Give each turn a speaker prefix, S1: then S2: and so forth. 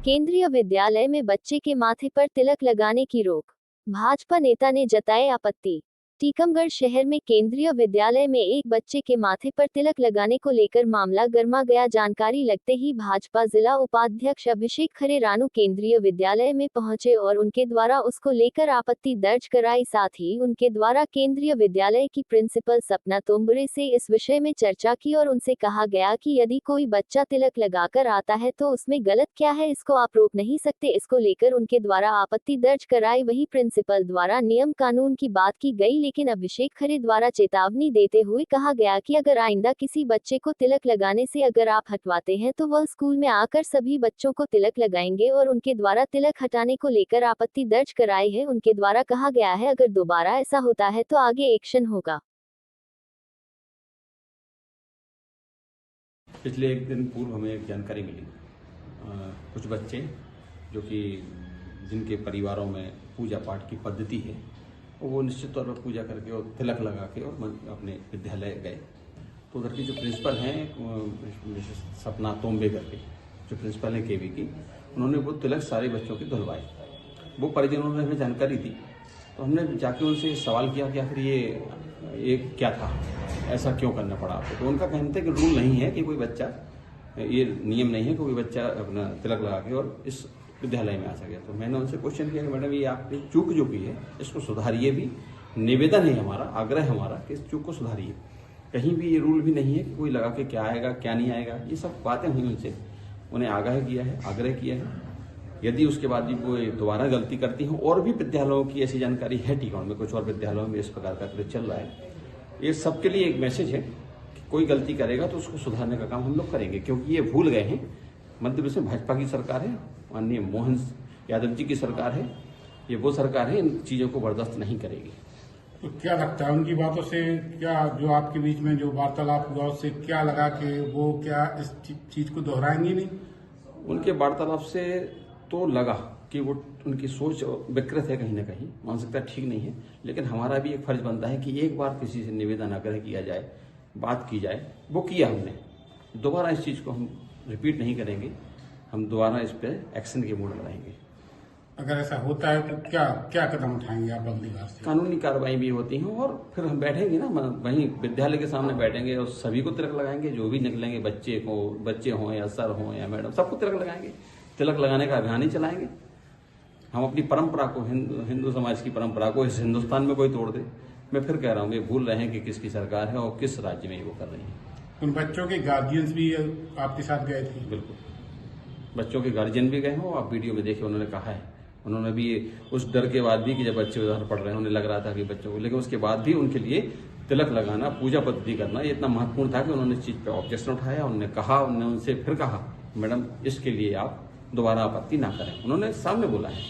S1: केंद्रीय विद्यालय में बच्चे के माथे पर तिलक लगाने की रोक। भाजपा नेता ने जताए आपत्ति। टीकमगढ़ शहर में केंद्रीय विद्यालय में एक बच्चे के माथे पर तिलक लगाने को लेकर मामला गर्मा गया। जानकारी लगते ही भाजपा जिला उपाध्यक्ष अभिषेक खरे रानू केंद्रीय विद्यालय में पहुंचे और उनके द्वारा उसको लेकर आपत्ति दर्ज कराई। साथ ही उनके द्वारा केंद्रीय विद्यालय की प्रिंसिपल सपना तोम्बरे से इस विषय में चर्चा की और उनसे कहा गया कि यदि कोई बच्चा तिलक लगाकर आता है तो उसमें गलत क्या है, इसको आप रोक नहीं सकते। इसको लेकर उनके द्वारा आपत्ति दर्ज कराई। वही प्रिंसिपल द्वारा नियम कानून की बात की गई, लेकिन अभिषेक खरे द्वारा चेतावनी देते हुए कहा गया कि अगर आइंदा किसी बच्चे को तिलक लगाने से अगर आप हटवाते हैं तो वह स्कूल में आकर सभी बच्चों को तिलक लगाएंगे और उनके द्वारा तिलक हटाने को लेकर आपत्ति दर्ज कराई है। उनके द्वारा कहा गया है अगर दोबारा ऐसा होता है तो आगे एक्शन होगा।
S2: पिछले एक दिन पूर्व हमें एक जानकारी मिली, कुछ बच्चे जो कि जिनके परिवारों में पूजा पाठ की पद्धति है वो निश्चित तौर पर पूजा करके और तिलक लगा के और अपने विद्यालय गए। तो उधर की जो प्रिंसिपल हैं सपना तोम्बे करके जो प्रिंसिपल हैं केवी की, उन्होंने वो तिलक सारे बच्चों के धुलवाए। वो परिजनों ने हमें जानकारी दी तो हमने जाके उनसे सवाल किया कि आखिर ये क्या था, ऐसा क्यों करना पड़ा आपको। तो उनका कहना था कि रूल नहीं है कि कोई बच्चा, ये नियम नहीं है कि कोई बच्चा अपना तिलक लगा के और इस विद्यालय में आ सके। तो मैंने उनसे क्वेश्चन किया कि मैडम ये आपने चूक जो की है इसको सुधारिए भी, निवेदन है हमारा, आग्रह हमारा कि इस चूक को सुधारिए। कहीं भी ये रूल भी नहीं है कि कोई लगा के क्या आएगा क्या नहीं आएगा। ये सब बातें हुई उनसे, उन्हें आगाह किया है, आग्रह किया है। यदि उसके बाद भी वो दोबारा गलती करती हो, और भी विद्यालयों की ऐसी जानकारी है टीकमगढ़ में, कुछ और विद्यालयों में इस प्रकार का कार्य चल रहा है। ये सबके लिए एक मैसेज है कि कोई गलती करेगा तो उसको सुधारने का काम हम लोग करेंगे, क्योंकि ये भूल गए हैं मध्य प्रदेश में भाजपा की सरकार है, माननीय मोहन यादव जी की सरकार है। ये वो सरकार है, इन चीजों को बर्दाश्त नहीं करेगी।
S3: तो क्या लगता है उनकी बातों से, क्या जो आपके बीच में जो वार्तालाप हुआ उससे क्या लगा कि वो क्या इस चीज को दोहराएंगी नहीं?
S2: उनके वार्तालाप से तो लगा कि वो उनकी सोच विकृत है, कहीं ना कहीं मानसिकता ठीक नहीं है। लेकिन हमारा भी एक फर्ज बनता है कि एक बार किसी से निवेदन आग्रह किया जाए, बात की जाए। वो किया हमने, दोबारा इस चीज को हम रिपीट नहीं करेंगे, हम दोबारा इस पे एक्शन के मूड में रहेंगे।
S3: अगर ऐसा होता है तो क्या क्या कदम उठाएंगे आप अगली बार से?
S2: कानूनी कार्रवाई भी होती है और फिर हम बैठेंगे ना, वहीं विद्यालय के सामने बैठेंगे और सभी को तिलक लगाएंगे। जो भी निकलेंगे, बच्चे हों या सर हों या मैडम, सबको तिलक लगाएंगे। तिलक लगाने का अभियान ही चलाएंगे। हम अपनी परंपरा को, हिंदू समाज की परंपरा को इस हिंदुस्तान में कोई तोड़ दे। मैं फिर कह रहा हूँ, ये भूल रहे हैं कि किसकी सरकार है और किस राज्य में वो कर रही है।
S3: उन बच्चों के गार्जियंस भी आपके साथ गए थे?
S2: बिल्कुल, बच्चों के गार्जियन भी गए हों। आप वीडियो में देखिए, उन्होंने कहा है, उन्होंने भी उस डर के बाद भी कि जब बच्चे उधर पढ़ रहे हैं उन्हें लग रहा था कि बच्चों को, लेकिन उसके बाद भी उनके लिए तिलक लगाना, पूजा पद्धति करना ये इतना महत्वपूर्ण था कि उन्होंने इस चीज पे ऑब्जेक्शन उठाया। उन्होंने उनसे फिर कहा मैडम इसके लिए आप दोबारा आपत्ति ना करें। उन्होंने सामने बोला है।